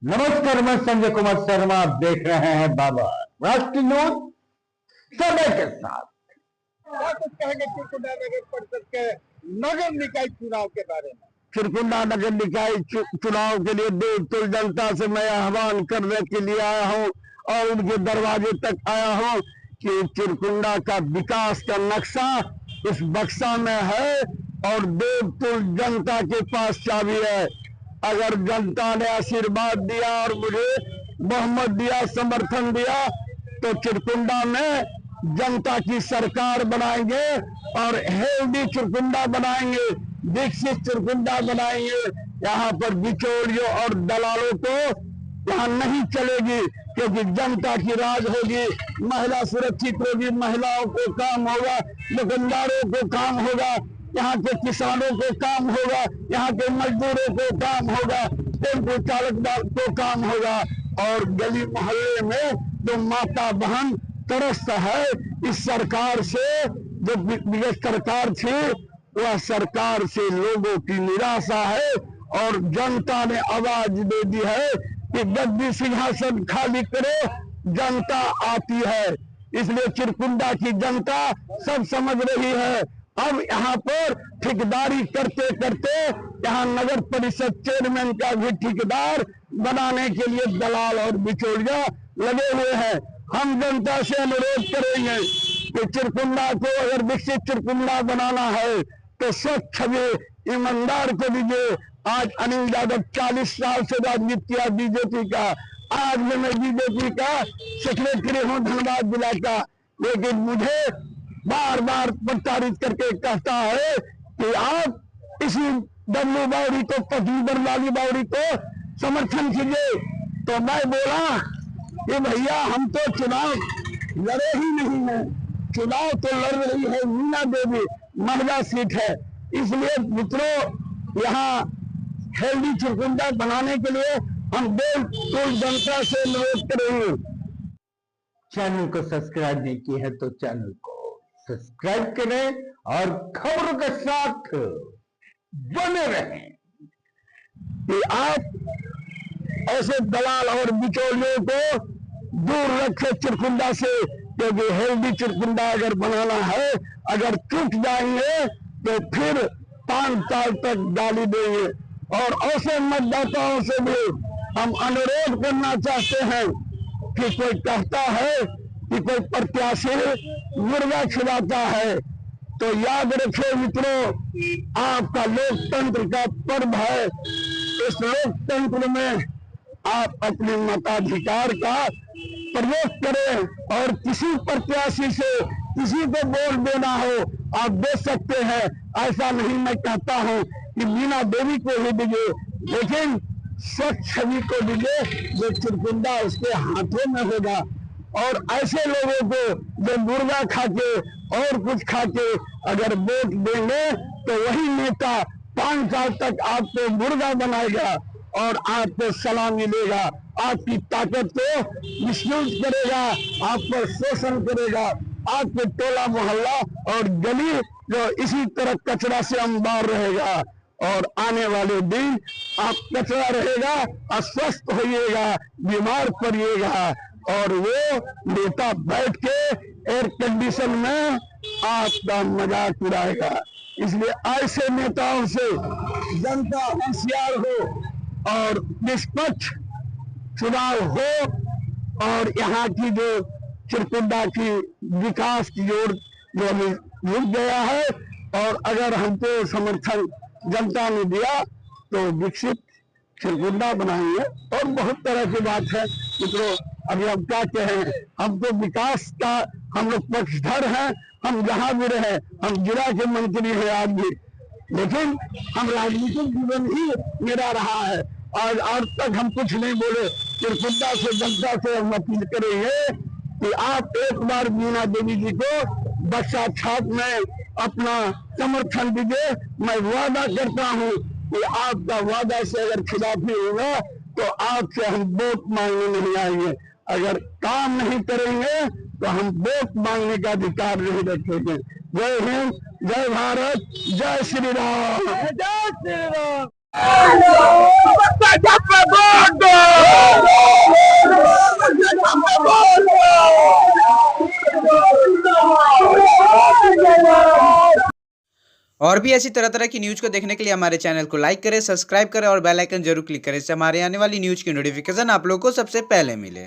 नमस्कार, मैं संजय कुमार शर्मा। आप देख रहे हैं बाबा राष्ट्रीय न्यूज समय के साथ। क्या कुछ कहेंगे चिरकुंडा नगर परिषद के नगर निकाय चुनाव के बारे में? चिरकुंडा नगर निकाय चुनाव के लिए देवतुल जनता से मैं आह्वान करने के लिए आया हूं और उनके दरवाजे तक आया हूं कि चिरकुंडा का विकास का नक्शा इस बक्सा में है और देवतुल जनता के पास चाबी है। अगर जनता ने आशीर्वाद दिया और मुझे बहुमत दिया, समर्थन दिया, तो चिरकुंडा में जनता की सरकार बनाएंगे और हेल्दी चिरकुंडा बनाएंगे, विकसित चिरकुंडा बनाएंगे। यहाँ पर बिचौलियों और दलालों को यहाँ नहीं चलेगी, क्योंकि जनता की राज होगी, महिला सुरक्षित होगी, महिलाओं को काम होगा, दुकानदारों को काम होगा, यहाँ के किसानों को काम होगा, यहाँ के मजदूरों को काम होगा, टेम्पो चालक को काम होगा। और गली मोहल्ले में जो माता बहन तरस है इस सरकार से, जो विगत सरकार थी, वह सरकार से लोगों की निराशा है और जनता ने आवाज दे दी है कि गद्दी सिंहासन खाली करो, जनता आती है। इसलिए चिरकुंडा की जनता सब समझ रही है। अब यहाँ पर ठेकेदारी करते करते यहाँ नगर परिषद चेयरमैन का भी ठेकेदार बनाने के लिए दलाल और बिचौलिया लगे हुए हैं। हम जनता से अनुरोध करेंगे कि चिरकुंडा को अगर विकसित चिरकुंडा बनाना है तो स्वच्छ छवि ईमानदार को दीजिए। आज अनिल यादव 40 साल से राजनीति किया बीजेपी का, आज भी मैं बीजेपी का सेक्रेटरी हूँ धनबाद जिला का, लेकिन मुझे बार बार प्रताड़ित करके कहता है कि आप इसी डब्लू बावरी को, पटनी वाली बावरी को समर्थन कीजिए। तो मैं बोला कि भैया हम तो चुनाव लड़े ही नहीं है, चुनाव तो लड़ रही है मीना देवी, महिला सीट है। इसलिए मित्रों, यहाँ हेल्दी चिरकुंडा बनाने के लिए हम देवतुल जनता से अनुरोध करेंगे। चैनल को सब्सक्राइब नहीं किया है तो चैनल को सब्सक्राइब करें और खबरों के साथ बने रहें कि आप ऐसे दलाल और बिचौलियों को दूर रखें चिरकुंडा से, क्योंकि हेल्दी चिरकुंडा अगर बनाना है, अगर चूक जाएंगे तो फिर 5 साल तक गाली देंगे। और ऐसे मतदाताओं से भी हम अनुरोध करना चाहते हैं कि कोई कहता है कि कोई प्रत्याशी मुर्गा खिलाता है, तो याद रखिए मित्रों, आपका लोकतंत्र का पर्व है। इस लोकतंत्र में आप अपने मताधिकार का प्रयोग करें और किसी प्रत्याशी से किसी को वोट देना हो आप दे सकते हैं। ऐसा नहीं मैं कहता हूं कि मीना देवी को ही दीजिए, लेकिन स्वच्छ छवि को दीजिए जो चिरकुंडा उसके हाथों में होगा। और ऐसे लोगों को जो मुर्गा खाके और कुछ खाके अगर वोट देंगे तो वही नेता 5 साल तक आपको मुर्गा बनाएगा और आपको सलाह मिलेगा, आपकी ताकत को मिसयूज करेगा, आप पर शोषण करेगा। आपके टोला मोहल्ला और गली जो इसी तरह कचरा से अंबार रहेगा और आने वाले दिन आप कचरा रहेगा, अस्वस्थ होइएगा, बीमार पड़िएगा और वो नेता बैठ के एयर कंडीशन में आपका मजाक उड़ाएगा। इसलिए ऐसे नेताओं से जनता होशियार हो और निष्पक्ष चुनाव हो और यहाँ की जो चिरकुंडा की विकास की ओर जो अभी रुक गया है, और अगर हमको समर्थन जनता ने दिया तो विकसित चिरकुंडा बनाएंगे। और बहुत तरह की बात है मित्रों, अभी हम क्या कहें, हम तो विकास का हम लोग पक्षधर हैं। हम जहां भी रहे, हम जिला के मंत्री हैं आज भी, लेकिन हम राजनीतिक जीवन ही मेरा रहा है। आज तक हम कुछ नहीं बोले। चिरकुंडा से जनता से हम अपील करेंगे कि आप एक बार मीना देवी जी को बक्सा छाप में अपना समर्थन दीजिए। मैं वादा करता हूं कि आपका वादा से अगर खिलाफी होगा तो आपसे हम वोट मांगने नहीं आएंगे। अगर काम नहीं करेंगे तो हम वोट मांगने का अधिकार नहीं रखेंगे। जय हिंद, जय भारत, जय श्री राम, जय श्री राम। और भी ऐसी तरह तरह की न्यूज़ को देखने के लिए हमारे चैनल को लाइक करें, सब्सक्राइब करें और बेल आइकन जरूर क्लिक करें। इससे हमारे आने वाली न्यूज़ की नोटिफिकेशन आप लोगों को सबसे पहले मिले।